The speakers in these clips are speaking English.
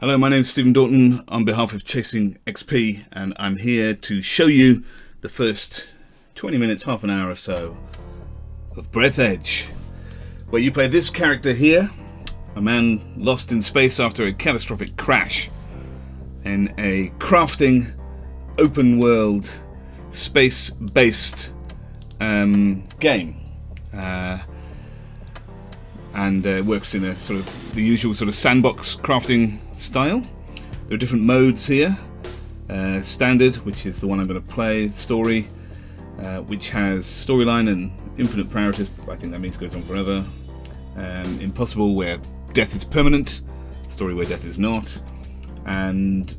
Hello, my name's Stephen Daughton on behalf of Chasing XP, and I'm here to show you the first 20 minutes, half an hour or so of Breathedge, where you play this character here, a man lost in space after a catastrophic crash in a crafting, open world, space-based game. And works in a sort of the usual sort of sandbox crafting style. There are different modes here. Standard, which is the one I'm going to play, story, which has storyline and infinite priorities. I think that means it goes on forever. Impossible, where death is permanent. Story, where death is not. And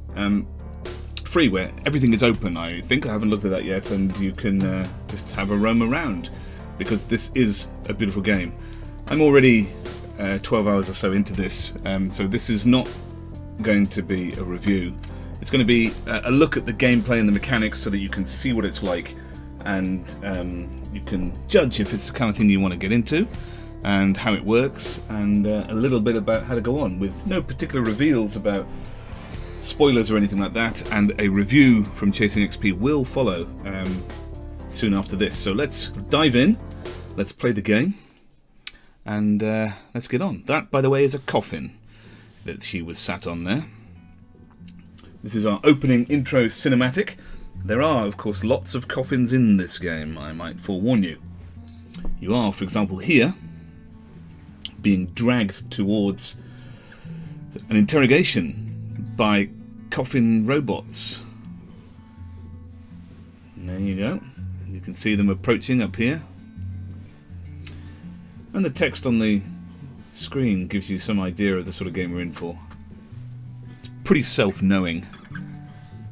free, where everything is open. I think I haven't looked at that yet, and you can just have a roam around, because this is a beautiful game. I'm already 12 hours or so into this, so this is not going to be a review. It's going to be a look at the gameplay and the mechanics so that you can see what it's like, and you can judge if it's the kind of thing you want to get into and how it works, and a little bit about how to go on, with no particular reveals about spoilers or anything like that, and a review from Chasing XP will follow soon after this. So let's dive in, let's play the game. And let's get on. That, by the way, is a coffin that she was sat on there. This is our opening intro cinematic. There are, of course, lots of coffins in this game, I might forewarn you. You are, for example, here, being dragged towards an interrogation by coffin robots. And there you go. You can see them approaching up here. And the text on the screen gives you some idea of the sort of game we're in for. It's pretty self-knowing.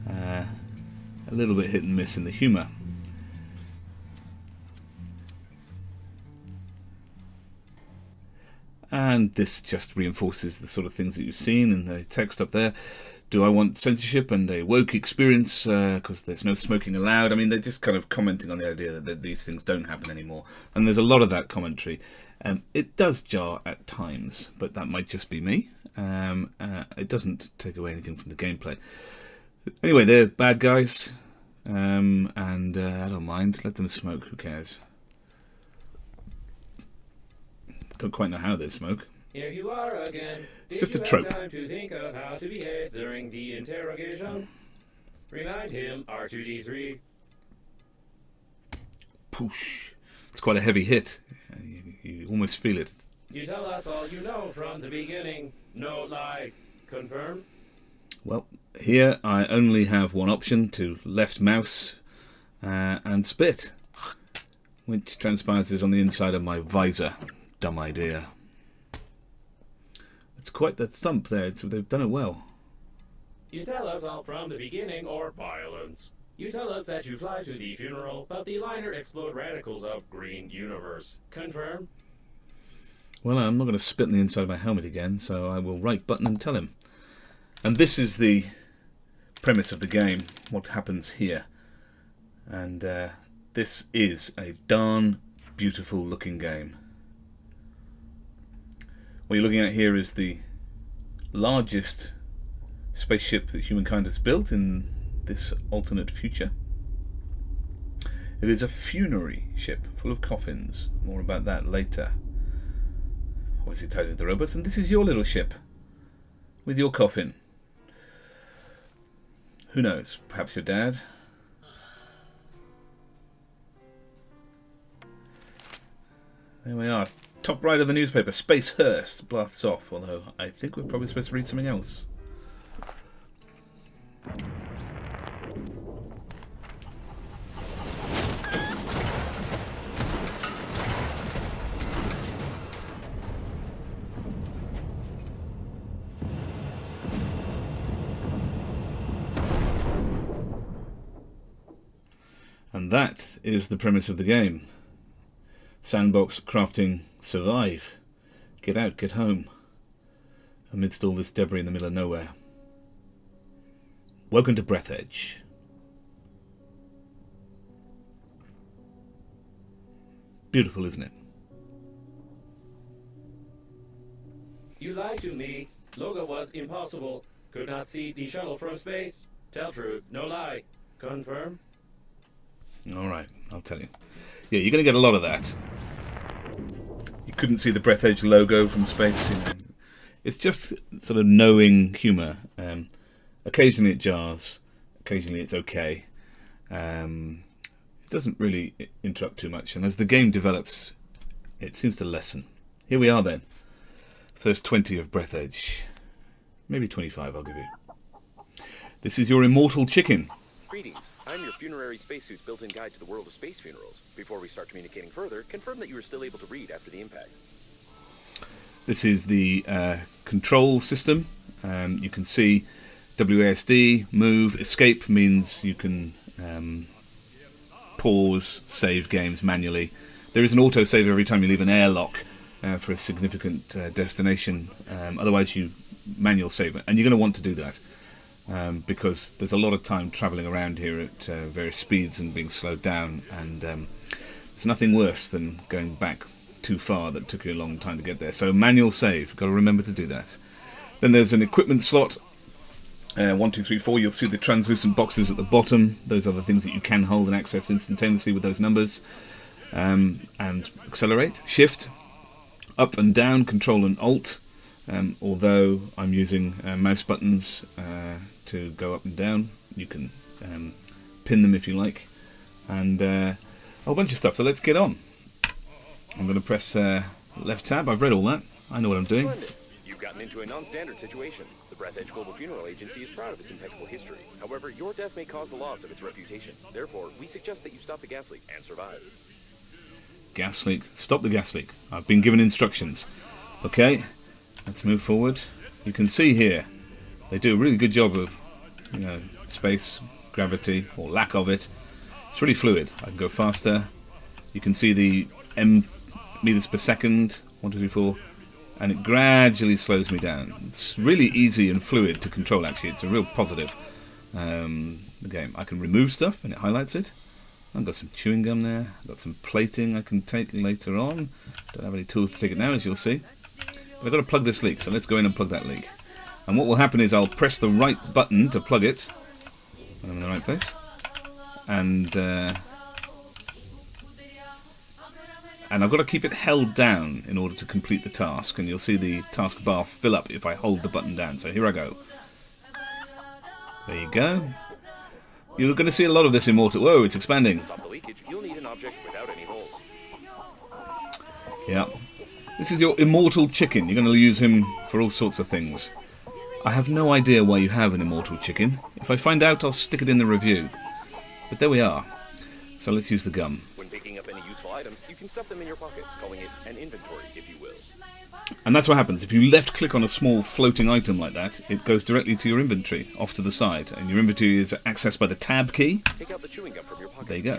A little bit hit and miss in the humour. And this just reinforces the sort of things that you've seen in the text up there. Do I want censorship and a woke experience because there's no smoking allowed? I mean, they're just kind of commenting on the idea that these things don't happen anymore. And there's a lot of that commentary. It does jar at times, but that might just be me. It doesn't take away anything from the gameplay. Anyway, they're bad guys, and I don't mind. Let them smoke, who cares? Don't quite know how they smoke. Here you are again. It's just a trope. Time to think of how to behave during the interrogation. Remind him, R2-D3. Poosh. It's quite a heavy hit. You almost feel it. You tell us all you know from the beginning. No lie. Confirm? Well, here I only have one option, to left mouse and spit, which transpires is on the inside of my visor. Dumb idea. It's quite the thump there. They've done it well. You tell us all from the beginning, or violence. You tell us that you fly to the funeral, but the liner explode radicals of green universe. Confirm? Well, I'm not going to spit in the inside of my helmet again, so I will right button and tell him. And this is the premise of the game, what happens here. And this is a darn beautiful looking game. What you're looking at here is the largest spaceship that humankind has built in this alternate future. It is a funerary ship full of coffins. More about that later. Obviously tied to the robots, and this is your little ship with your coffin. Who knows? Perhaps your dad? There we are. Top right of the newspaper, Space Hearst blasts off, although I think we're probably supposed to read something else. And that is the premise of the game. Sandbox, crafting, survive. Get out, get home. Amidst all this debris in the middle of nowhere. Welcome to Breathedge. Beautiful, isn't it? You lied to me. Logo was impossible. Could not see the shuttle from space. Tell truth, no lie. Confirm? Alright, I'll tell you. Yeah, you're going to get a lot of that. You couldn't see the Breathedge logo from space. You know. It's just sort of knowing humour. Occasionally it jars. Occasionally it's okay. It doesn't really interrupt too much. And as the game develops, it seems to lessen. Here we are then. First 20 of Breathedge. Maybe 25 I'll give you. This is your immortal chicken. Greetings. I'm your funerary spacesuit's built-in guide to the world of space funerals. Before we start communicating further, confirm that you are still able to read after the impact. This is the control system. You can see WASD, move, escape means you can pause, save games manually. There is an autosave every time you leave an airlock for a significant destination. Otherwise you manual save it. And you're going to want to do that because there's a lot of time travelling around here at various speeds and being slowed down. And it's nothing worse than going back too far that took you a long time to get there. So manual save, got to remember to do that. Then there's an equipment slot. 1, 2, 3, 4. You'll see the translucent boxes at the bottom. Those are the things that you can hold and access instantaneously with those numbers. And accelerate, shift, up and down, control and alt. Although I'm using mouse buttons to go up and down, you can pin them if you like. And a whole bunch of stuff. So let's get on. I'm going to press left tab. I've read all that. I know what I'm doing. Splendid. You've gotten into a non-standard situation. The Breathedge Global Funeral Agency is proud of its impeccable history. However, your death may cause the loss of its reputation. Therefore, we suggest that you stop the gas leak and survive. Gas leak. Stop the gas leak. I've been given instructions. Okay, let's move forward. You can see here, they do a really good job of, space, gravity, or lack of it. It's really fluid. I can go faster. You can see the meters per second, 1, 2, 3, 4, and it gradually slows me down. It's really easy and fluid to control, actually. It's a real positive, the game. I can remove stuff, and it highlights it. I've got some chewing gum there. I've got some plating I can take later on. Don't have any tools to take it now, as you'll see. But I've got to plug this leak, so let's go in and plug that leak. And what will happen is I'll press the right button to plug it. I'm in the right place. And I've got to keep it held down in order to complete the task. And you'll see the task bar fill up if I hold the button down. So here I go. There you go. You're going to see a lot of this immortal. Whoa, it's expanding. To stop the leakage, you'll need an object without any holes. Yeah. This is your immortal chicken. You're going to use him for all sorts of things. I have no idea why you have an immortal chicken. If I find out, I'll stick it in the review. But there we are. So let's use the gum. When picking up any useful items, you can stuff them in your pockets, calling it an inventory, if you will. And that's what happens. If you left-click on a small floating item like that, it goes directly to your inventory, off to the side. And your inventory is accessed by the tab key. Take out the chewing gum from your pocket. There you go.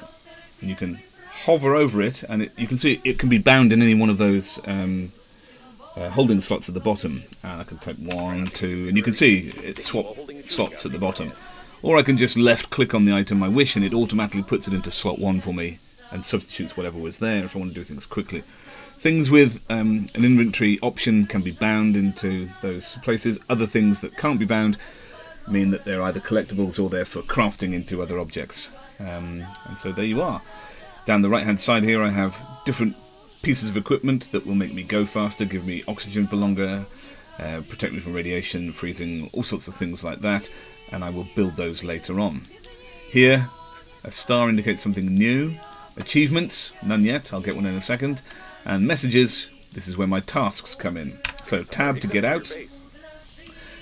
And you can hover over it, and you can see it can be bound in any one of those holding slots at the bottom. And I can type 1, 2, and you can see it swap slots at the bottom. Or I can just left-click on the item I wish, and it automatically puts it into slot 1 for me, and substitutes whatever was there if I want to do things quickly. Things with an inventory option can be bound into those places. Other things that can't be bound mean that they're either collectibles or they're for crafting into other objects. And so there you are. Down the right-hand side here I have different pieces of equipment that will make me go faster, give me oxygen for longer, protect me from radiation, freezing, all sorts of things like that. And I will build those later on. Here, a star indicates something new. Achievements, none yet, I'll get one in a second. And messages, this is where my tasks come in. So tab to get out.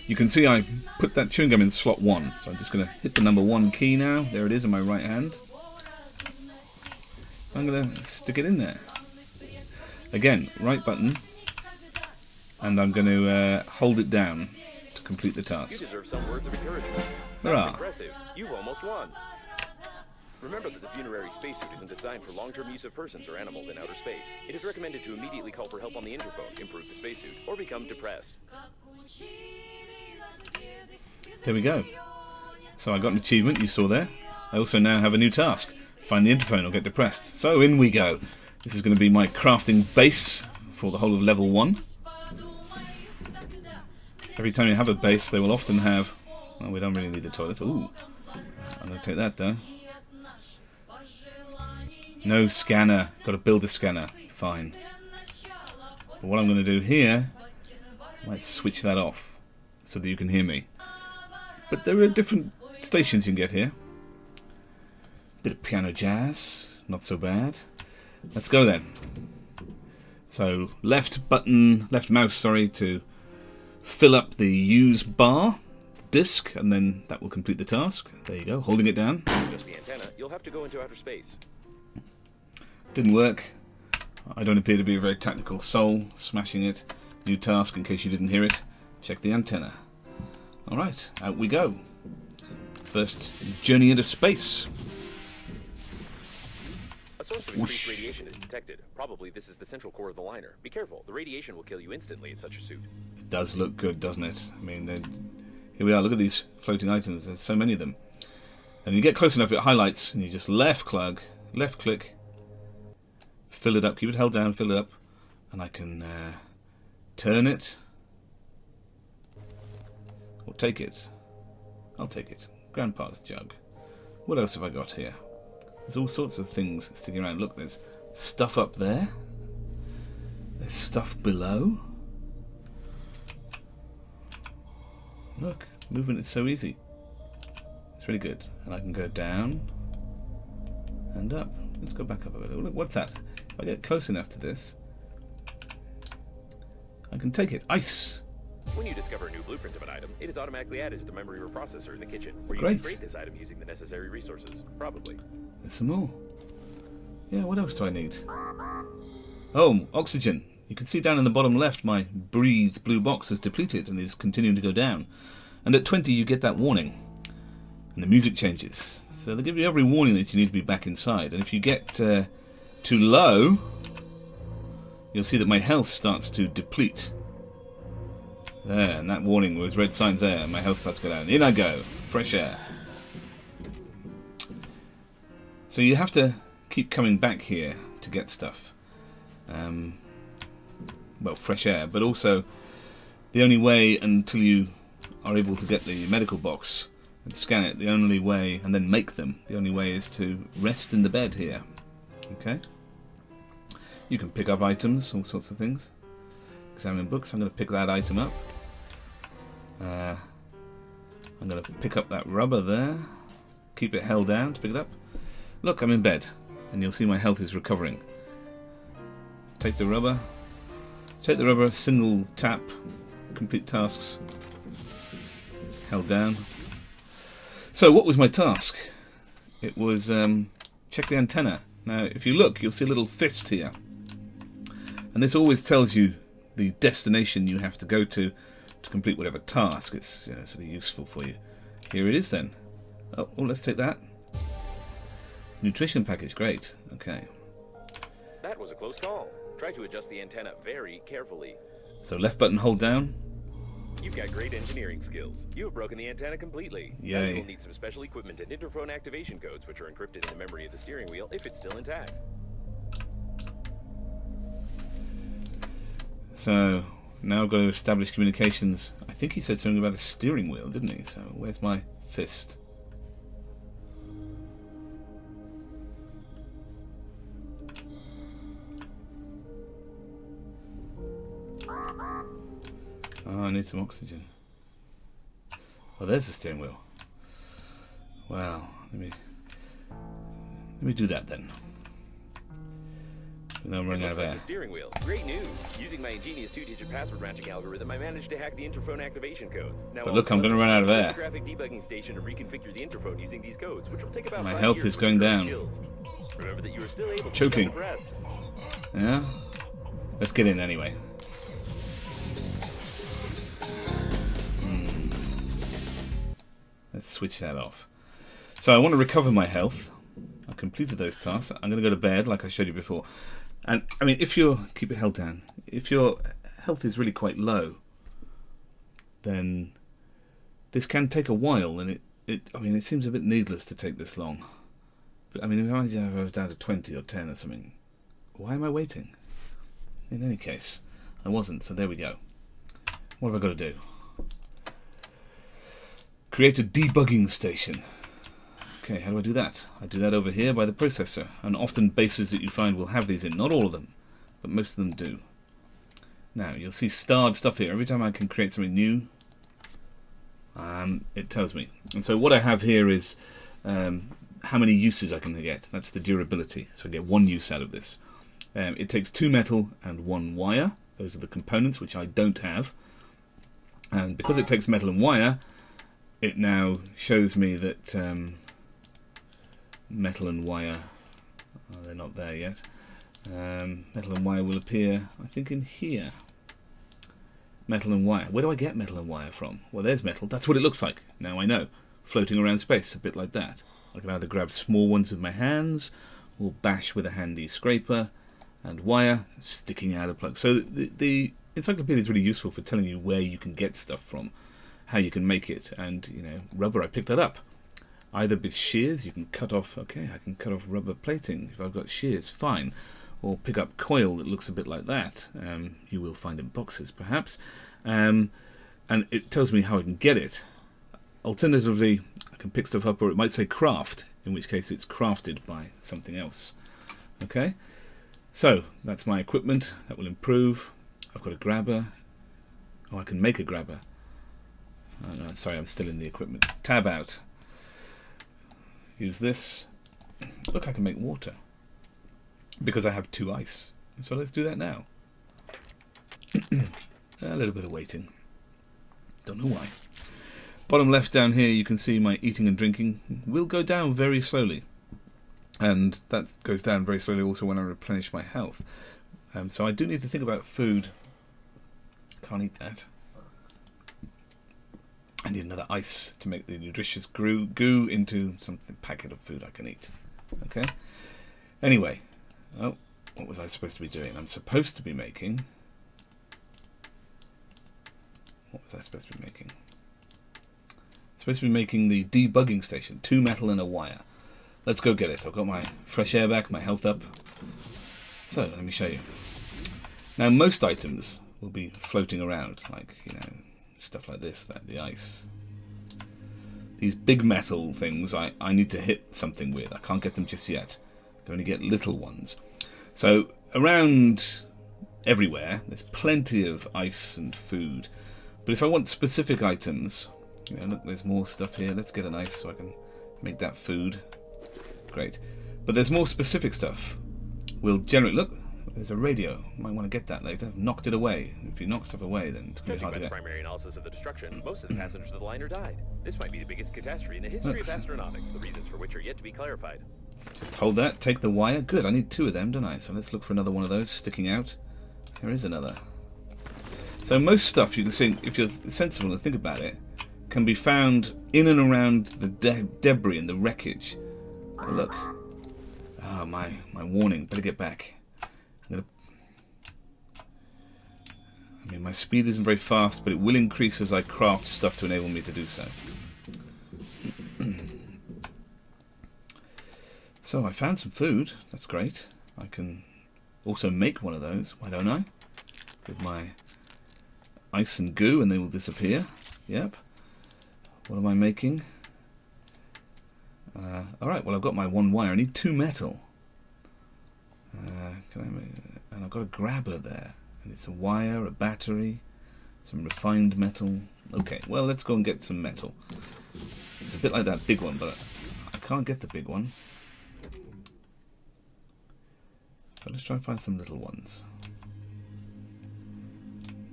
You can see I put that chewing gum in slot 1. So I'm just going to hit the number 1 key now. There it is in my right hand. I'm going to stick it in there. Again, right button. And I'm going to hold it down to complete the task. You deserve some words of encouragement. Hurrah. That's impressive. You've almost won. Remember that the funerary spacesuit isn't designed for long-term use of persons or animals in outer space. It is recommended to immediately call for help on the interphone, improve the spacesuit, or become depressed. There we go. So I got an achievement, you saw there. I also now have a new task. Find the interphone or get depressed. So in we go. This is going to be my crafting base for the whole of level 1. Every time you have a base, they will often have... Well, we don't really need the toilet. Ooh. I'm going to take that down. No scanner. Got to build a scanner. Fine. But what I'm going to do here... I might switch that off so that you can hear me. But there are different stations you can get here. Bit of piano jazz. Not so bad. Let's go then. So, left mouse, sorry, to fill up the use bar disk, and then that will complete the task. There you go, holding it down. Just the antenna, you'll have to go into outer space. Didn't work. I don't appear to be a very technical soul. Smashing it. New task, in case you didn't hear it. Check the antenna. Alright, out we go. First journey into space. A source of increased radiation is detected. Probably this is the central core of the liner. Be careful, the radiation will kill you instantly in such a suit. It does look good, doesn't it? I mean, here we are, look at these floating items, there's so many of them. And you get close enough, it highlights, and you just left click, fill it up, keep it held down, fill it up, and I can turn it, or take it. I'll take it. Grandpa's jug. What else have I got here? There's all sorts of things sticking around. Look, there's stuff up there. There's stuff below. Look, movement is so easy. It's really good. And I can go down and up. Let's go back up a bit. Look, what's that? If I get close enough to this, I can take it. Ice! When you discover a new blueprint of an item, it is automatically added to the memory reprocessor in the kitchen, where you Great. can create this item using the necessary resources. Probably. There's some more. Yeah, what else do I need? Oh, oxygen. You can see down in the bottom left my breathe blue box is depleted and is continuing to go down. And at 20 you get that warning. And the music changes. So they give you every warning that you need to be back inside. And if you get too low, you'll see that my health starts to deplete. There, and that warning with red signs there, and my health starts to go down. In I go. Fresh air. So you have to keep coming back here to get stuff. Well, fresh air, but also the only way until you are able to get the medical box and scan it, the only way, and then make them, the only way is to rest in the bed here. Okay? You can pick up items, all sorts of things. Examine books, I'm going to pick that item up. I'm going to pick up that rubber there. Keep it held down to pick it up. Look, I'm in bed, and you'll see my health is recovering. Take the rubber. Take the rubber, single tap, complete tasks. Held down. So, what was my task? It was check the antenna. Now, if you look, you'll see a little fist here. And this always tells you the destination you have to go to complete whatever task. It's sort of useful for you. Here it is then. Oh, let's take that. Nutrition package, great. Okay. That was a close call. Try to adjust the antenna very carefully. So left button, hold down. You've got great engineering skills. You have broken the antenna completely. Yay. Now you will need some special equipment and interphone activation codes, which are encrypted in the memory of the steering wheel if it's still intact. So now I've got to establish communications. I think he said something about a steering wheel, didn't he? So where's my fist? Oh, I need some oxygen. Well, there's the steering wheel. Well, let me do that then. Now I'm running out of air. The steering wheel. Great news! Using my ingenious 2-digit password matching algorithm, I managed to hack the interphone activation codes. Now But look, I'm going to run out of air. Graphic debugging station and reconfigure the interphone using these codes, which will take about My 5 health years is for going your down. skills. Remember that you are still able to Choking. the rest. Yeah? Let's get in anyway. Let's switch that off. So I want to recover my health. I completed those tasks. I'm going to go to bed like I showed you before. And I mean, if you're keep it held down, if your health is really quite low, then this can take a while, and it seems a bit needless to take this long. But I mean, imagine if I was down to 20 or 10 or something. Why am I waiting? In any case, I wasn't, so there we go. What have I got to do? Create a debugging station. Okay, how do I do that? I do that over here by the processor, and often bases that you find will have these in. Not all of them, but most of them do. Now, you'll see starred stuff here. Every time I can create something new, it tells me. And so what I have here is how many uses I can get. That's the durability. So I get 1 use out of this. It takes 2 metal and 1 wire. Those are the components, which I don't have. And because it takes metal and wire, it now shows me that metal and wire, they're not there yet. Metal and wire will appear, I think, in here. Metal and wire. Where do I get metal and wire from? Well, there's metal. That's what it looks like. Now I know. Floating around space, a bit like that. I can either grab small ones with my hands, or bash with a handy scraper, and wire sticking out of plug. So the encyclopedia is really useful for telling you where you can get stuff from, how you can make it, and, you know, rubber, I picked that up. Either with shears, you can cut off, okay, I can cut off rubber plating if I've got shears, fine. Or pick up coil that looks a bit like that. You will find in boxes, perhaps. And it tells me how I can get it. Alternatively, I can pick stuff up, or it might say craft, in which case it's crafted by something else. Okay, so that's my equipment. That will improve. I've got a grabber. Oh, I can make a grabber. Oh, no, sorry, I'm still in the equipment. Tab out. Use this. Look, I can make water. Because I have 2 ice. So let's do that now. A little bit of waiting. Don't know why. Bottom left down here you can see my eating and drinking will go down very slowly. And that goes down very slowly also when I replenish my health. So I do need to think about food. Can't eat that. I need another ice to make the nutritious goo into something packet of food I can eat. Okay. Anyway, oh, what was I supposed to be doing? I'm supposed to be making. What was I supposed to be making? Supposed to be making the debugging station. 2 metal and a wire. Let's go get it. I've got my fresh air back, my health up. So let me show you. Now most items will be floating around, like, you know, stuff like this, the ice. These big metal things I need to hit something with. I can't get them just yet. I can only get little ones. So around everywhere there's plenty of ice and food. But if I want specific items, you know, look, there's more stuff here. Let's get an ice so I can make that food. Great. But there's more specific stuff. We'll generate, look, there's a radio. Might want to get that later. I've knocked it away. If you knock stuff away, then it's going to be hard to get. Judging by the primary analysis of the destruction, most of the passengers of the liner died. This might be the biggest catastrophe in the history of astronautics, the reasons for which are yet to be clarified. Just hold that, take the wire. Good, I need 2 of them, don't I? So let's look for another one of those sticking out. Here is another. So most stuff, you can see, if you're sensible and think about it, can be found in and around the debris and the wreckage. Oh, look. Ah, my warning. Better get back. I mean, my speed isn't very fast, but it will increase as I craft stuff to enable me to do so. So I found some food. That's great. I can also make one of those. Why don't I? With my ice and goo, and they will disappear. Yep. What am I making? Alright, well, I've got my 1 wire. I need 2 metal. And I've got a grabber there. And it's a wire, a battery, some refined metal. Okay, well, let's go and get some metal. It's a bit like that big one, but I can't get the big one. So let's try and find some little ones.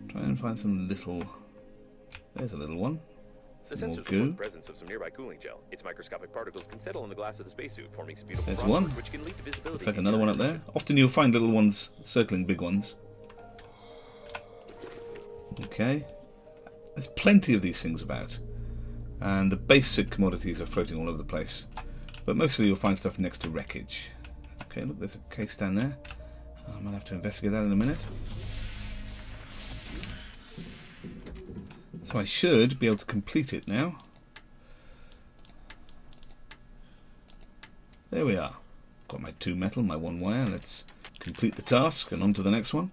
Try and find some little... There's a little one. The sensors report the presence of some nearby cooling gel. Its microscopic particles can settle on the glass of the spacesuit, forming some beautiful crosswork, which can lead to visibility. Looks like another one up there. Often you'll find little ones circling big ones. Okay. There's plenty of these things about. And the basic commodities are floating all over the place. But mostly you'll find stuff next to wreckage. Okay, look, there's a case down there. I might have to investigate that in a minute. So I should be able to complete it now. There we are. Got my 2 metal, my 1 wire. Let's complete the task and on to the next one.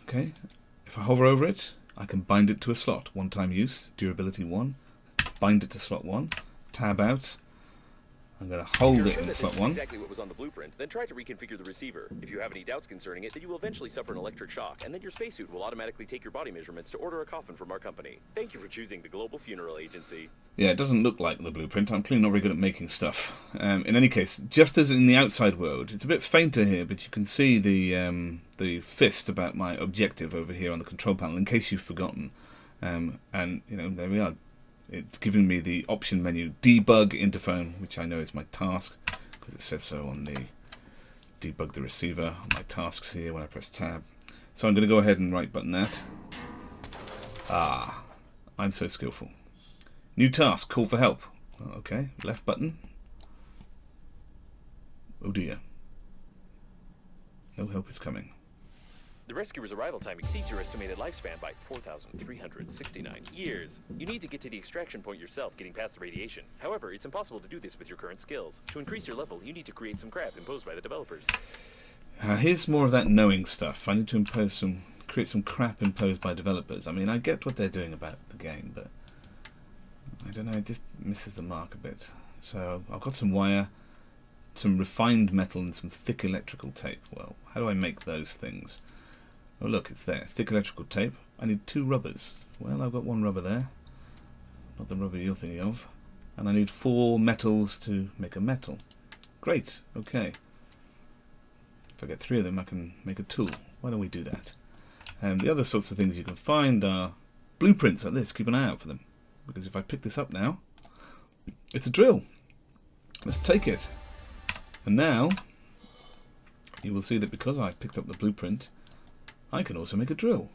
Okay, if I hover over it, I can bind it to a slot. One-time use, durability 1. Bind it to slot 1. Tab out. I'm going to hold it in slot 1. Exactly what was on the blueprint, then try to reconfigure the receiver. If you have any doubts concerning it, then you will eventually suffer an electric shock, and then your spacesuit will automatically take your body measurements to order a coffin from our company. Thank you for choosing the Global Funeral Agency. Yeah, it doesn't look like the blueprint. I'm clearly not very good at making stuff. In any case, just as in the outside world, it's a bit fainter here, but you can see the fist about my objective over here on the control panel, in case you've forgotten. And, you know, there we are. It's giving me the option menu, debug interphone, which I know is my task, because it says so on the debug the receiver, on my tasks here when I press tab. So I'm going to go ahead and right button that. Ah, I'm so skillful. New task, call for help. Okay, left button. Oh dear. No help is coming. The rescuer's arrival time exceeds your estimated lifespan by 4,369 years. You need to get to the extraction point yourself, getting past the radiation. However, it's impossible to do this with your current skills. To increase your level, you need to create some crap imposed by the developers. Here's more of that knowing stuff. I need to create some crap imposed by developers. I mean, I get what they're doing about the game, but I don't know, it just misses the mark a bit. So I've got some wire, some refined metal, and some thick electrical tape. Well, how do I make those things? Oh look, it's there. Thick electrical tape. I need 2 rubbers. Well, I've got 1 rubber there. Not the rubber you're thinking of. And I need 4 metals to make a metal. Great, okay. If I get 3 of them, I can make a tool. Why don't we do that? And the other sorts of things you can find are blueprints like this. Keep an eye out for them. Because if I pick this up now, it's a drill. Let's take it. And now, you will see that because I picked up the blueprint, I can also make a drill.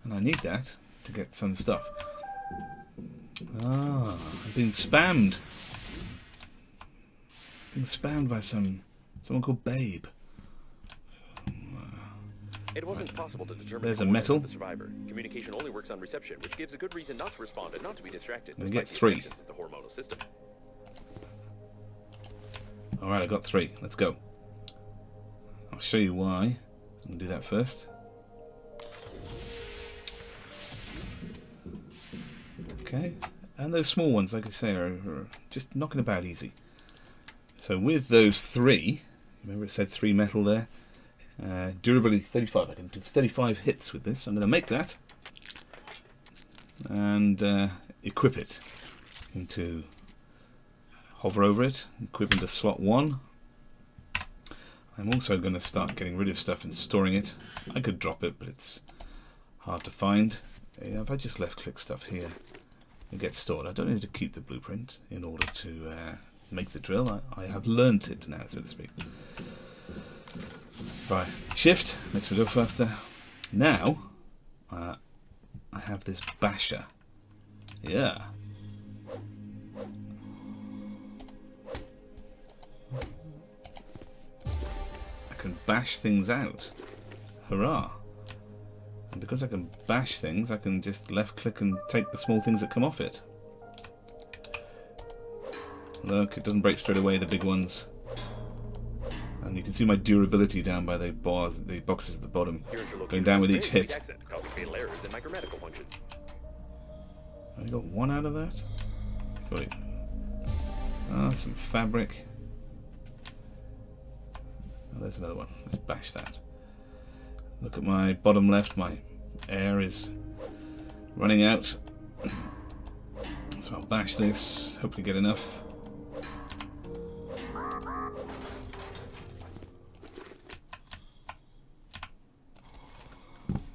And I need that to get some stuff. Ah, I've been spammed. Being spammed by someone called Babe. It wasn't possible to determine There's the a metal. of the survivor. Communication only works on reception, which gives a good reason not to respond and not to be distracted. And Despite get the 3. actions of the hormonal system. Alright, I got 3. Let's go. I'll show you why. I'm going to do that first. Okay, and those small ones, like I say, are just knocking about easy. So with those 3, remember it said 3 metal there, durability 35, I can do 35 hits with this. I'm going to make that and equip it into, hover over it, equip into slot 1. I'm also going to start getting rid of stuff and storing it. I could drop it, but it's hard to find. If I just left click stuff here, it gets stored. I don't need to keep the blueprint in order to make the drill. I have learnt it now, so to speak. Right, shift makes me go faster. Now I have this basher. Yeah. I can bash things out. Hurrah. And because I can bash things, I can just left click and take the small things that come off it. Look, it doesn't break straight away, the big ones. And you can see my durability down by the bars, the boxes at the bottom, going down with each hit. Causing fatal errors in micromedical functions. I got 1 out of that. Sorry. Ah, some fabric. Oh, there's another one. Let's bash that. Look at my bottom left. My air is running out. So I'll bash this. Hopefully get enough.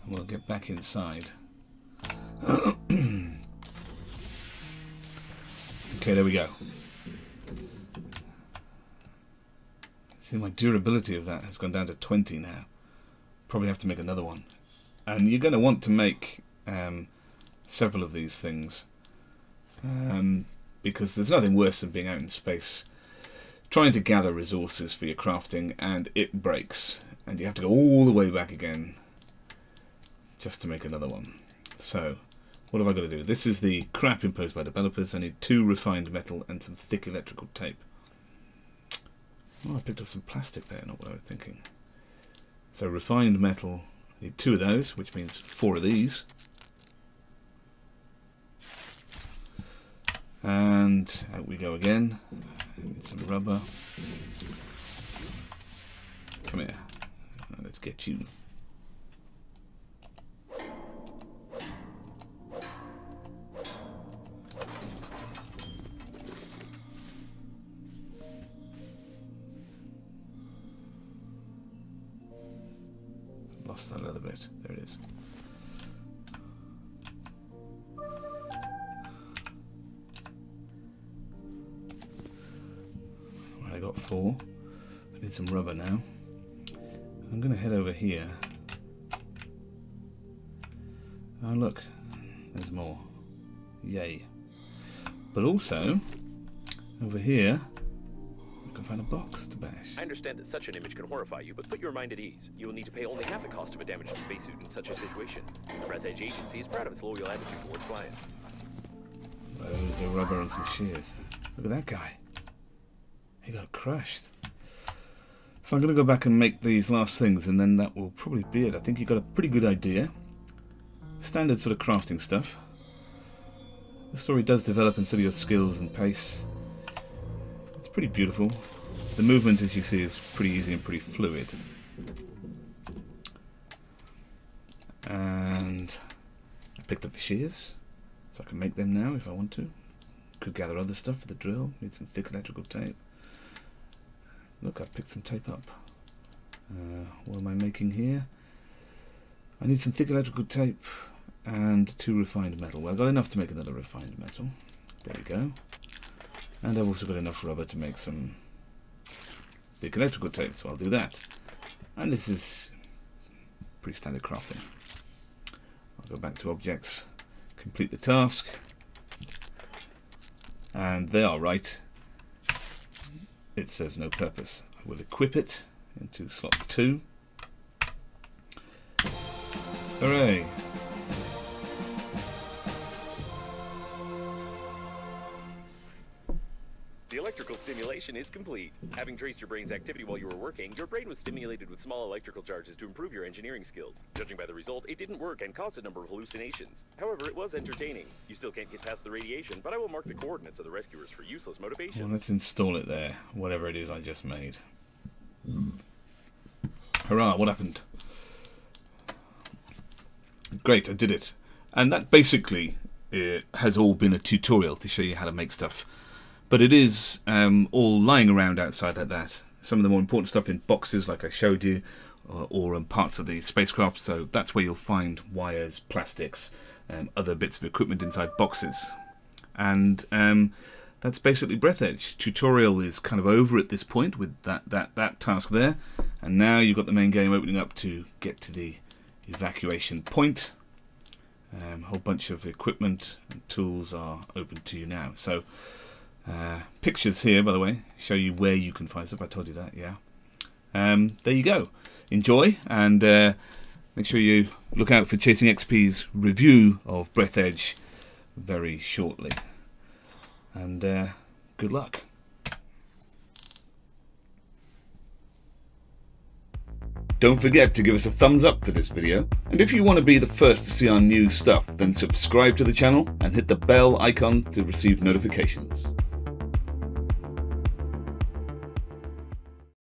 And we'll get back inside. Okay, there we go. See, my durability of that has gone down to 20 now. Probably have to make another one. And you're going to want to make several of these things. Because there's nothing worse than being out in space, trying to gather resources for your crafting, and it breaks. And you have to go all the way back again just to make another one. So, what have I got to do? This is the crap imposed by developers. I need 2 refined metal and some thick electrical tape. Oh, I picked up some plastic there, not what I was thinking. So refined metal, I need 2 of those, which means 4 of these. And out we go again. Need some rubber. Come here. Let's get you. Lost that other bit. There it is. Right, I got 4. I need some rubber now. I'm going to head over here. Oh look, there's more. Yay. But also, over here, we can find a box to bash. I understand that such an image can horrify you, but put your mind at ease. You will need to pay only half the cost of a damaged spacesuit in such a situation. The Breathedge agency is proud of its loyal attitude towards clients. There's a rubber and some shears. Look at that guy. He got crushed. So I'm going to go back and make these last things, and then that will probably be it. I think you got a pretty good idea. Standard sort of crafting stuff. The story does develop in sort of your skills and pace. It's pretty beautiful. The movement, as you see, is pretty easy and pretty fluid. And I picked up the shears, so I can make them now if I want to. Could gather other stuff for the drill. Need some thick electrical tape. Look, I picked some tape up. What am I making here? I need some thick electrical tape and 2 refined metal. Well, I've got enough to make another refined metal. There we go. And I've also got enough rubber to make some thick electrical tape, so I'll do that. And this is pretty standard crafting. I'll go back to objects, complete the task, and they are right. It serves no purpose. I will equip it into slot 2. Hooray! The electrical stimulation is complete. Having traced your brain's activity while you were working, your brain was stimulated with small electrical charges to improve your engineering skills. Judging by the result, it didn't work and caused a number of hallucinations. However, it was entertaining. You still can't get past the radiation, but I will mark the coordinates of the rescuers for useless motivation. Well, let's install it there, whatever it is I just made. Hurrah, what happened? Great, I did it. And that basically has all been a tutorial to show you how to make stuff. But it is all lying around outside like that. Some of the more important stuff in boxes, like I showed you, or in parts of the spacecraft. So that's where you'll find wires, plastics, other bits of equipment inside boxes. And that's basically Breathedge. Tutorial is kind of over at this point with that task there. And now you've got the main game opening up to get to the evacuation point. A whole bunch of equipment and tools are open to you now. So pictures here, by the way, show you where you can find stuff. I told you that, yeah. There you go. Enjoy, and make sure you look out for Chasing XP's review of Breathedge very shortly. And good luck. Don't forget to give us a thumbs up for this video, and if you want to be the first to see our new stuff, then subscribe to the channel and hit the bell icon to receive notifications.